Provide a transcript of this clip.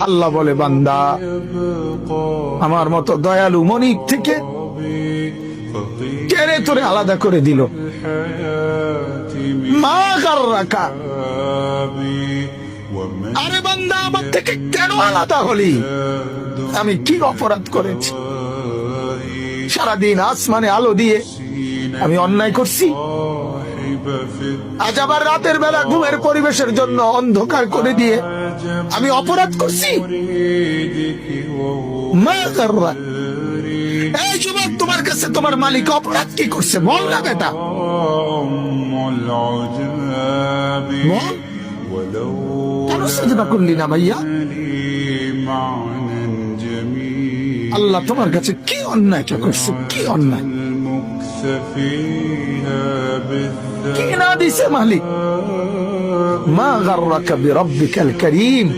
আল্লাহ বলে, বান্দা, আমার মতো দয়ালু মনিব থেকে কেড়ে তোরে আলাদা করে দিল। মা গাররাকা, আরে বান্দা, আমার থেকে কেন আলাদা হলি? আমি কি অপরাধ করেছি? সারাদিন আসমানে আলো দিয়ে আমি অন্যায় করছি, আজ আবার রাতের বেলা ঘুমের পরিবেশের জন্য অন্ধকার করে দিয়ে আমি অপরাধ করছি। মা গাররাকা, এই যুবক, তোমার কাছে তোমার মালিক অপরাধ কি করছে? বল না বেটা, বল, কেন সাজদা করলি না ভাইয়া? আল্লাহ তোমার কাছে কি অন্যায়টা করছে? কি অন্যায়, কি না দিছে মালিক? মা গাররাকা বিরব্বিকাল কারীম,